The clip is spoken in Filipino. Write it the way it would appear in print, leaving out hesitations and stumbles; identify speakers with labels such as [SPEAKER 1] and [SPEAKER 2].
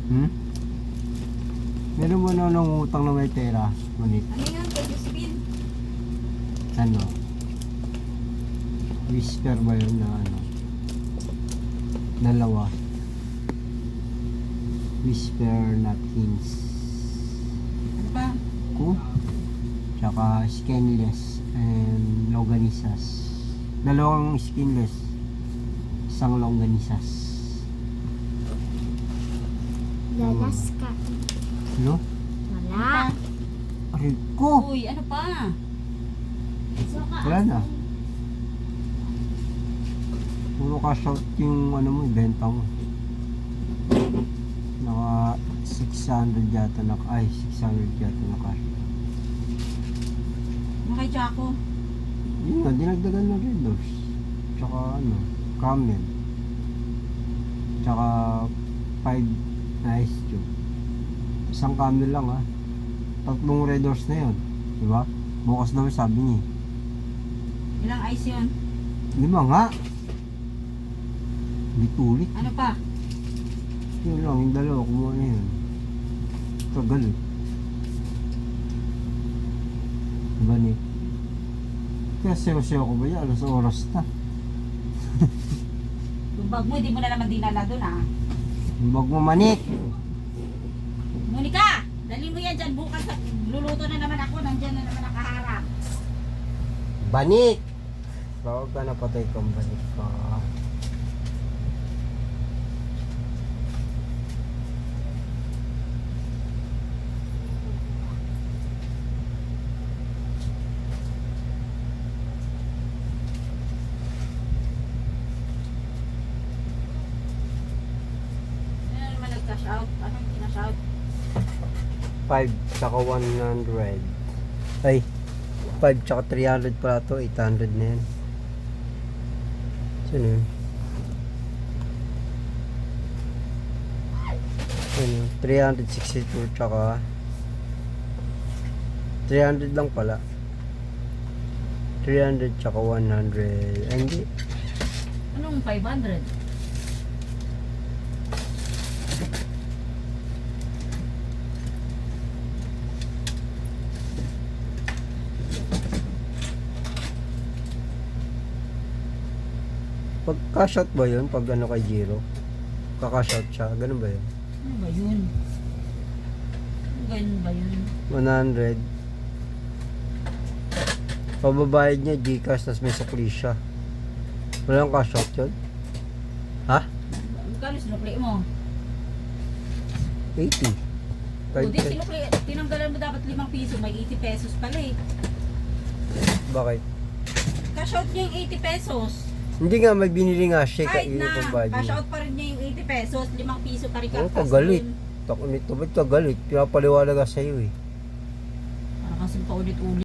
[SPEAKER 1] Hmm? Meron mo na utang na may pera, Monique?
[SPEAKER 2] Ano yun? Kay Josephine?
[SPEAKER 1] Ano? Whisper ba yun na ano? Dalawa. Whisper napkins.
[SPEAKER 2] Ano pa?
[SPEAKER 1] Tsaka skinless and longganisas. Dalawang skinless. Isang longganisas.
[SPEAKER 3] Lalas ka.
[SPEAKER 1] Ano?
[SPEAKER 3] Wala.
[SPEAKER 1] Aray ko!
[SPEAKER 2] Uy, ano pa?
[SPEAKER 1] Wala na. Puro cash out yung ano mo, benta mo. Naka 600 yata na, ay 600 yata na cash.
[SPEAKER 2] Nakay Chaco.
[SPEAKER 1] Yun nga, dinagdagan ng Red Doors. Tsaka ano, Camel. Tsaka 5 na ice tube. Isang Camel lang ha. 3 Red Doors na yun. Diba? Bukas daw sabi niya.
[SPEAKER 2] Ilang ice yun?
[SPEAKER 1] 5 nga. Bitulit.
[SPEAKER 2] Ano pa?
[SPEAKER 1] Yun lang, yung dalawa, kumuha na yun. Tagal eh. Diba ni? Kaya sayo-sayo ko ba yan? Alas oras na.
[SPEAKER 2] Yung bag mo, hindi mo na naman dinala doon ah.
[SPEAKER 1] Yung bag mo, Manik!
[SPEAKER 2] Monica! Dali mo yan dyan bukas. Luluto na naman ako. Nandyan na naman nakaharap.
[SPEAKER 1] Banik! Tawag ka na patay kang banik ka.
[SPEAKER 2] Ano naman nag-cash out? Anong kinash out?
[SPEAKER 1] 5 tsaka 100. Ay, 5 tsaka 300 pala to. 800 na yan. Saan yun? Saan yun? 362 tsaka 300 lang pala. 300 tsaka 100. Ay, hindi.
[SPEAKER 2] Anong 500?
[SPEAKER 1] Pag cash out ba yun? Pag ano kay Jiro? Kakash out siya. Ganun ba yun?
[SPEAKER 2] Ano ba yun? Ganun ba yun?
[SPEAKER 1] 100. Pababayad niya Gcash tas may sukli siya. Walang cash out yun? Ha?
[SPEAKER 2] Magkano sinukli mo?
[SPEAKER 1] 80.
[SPEAKER 2] O di sinukli, tinanggalan mo dapat 5 piso, may 80 pesos pala eh.
[SPEAKER 1] Bakit?
[SPEAKER 2] Cash out niya yung 80 pesos.
[SPEAKER 1] Hindi nga, may binili nga siya.
[SPEAKER 2] Kahit na,
[SPEAKER 1] pambayad
[SPEAKER 2] cash
[SPEAKER 1] niya.
[SPEAKER 2] out pa rin niya yung 80 pesos, 5 piso pa rin
[SPEAKER 1] Oo,
[SPEAKER 2] kakas
[SPEAKER 1] kagalit.
[SPEAKER 2] yun.
[SPEAKER 1] Tako nito, ba't kagalit? Pinapaliwala ka sa'yo eh.
[SPEAKER 2] Parang kasing paulit-ulit.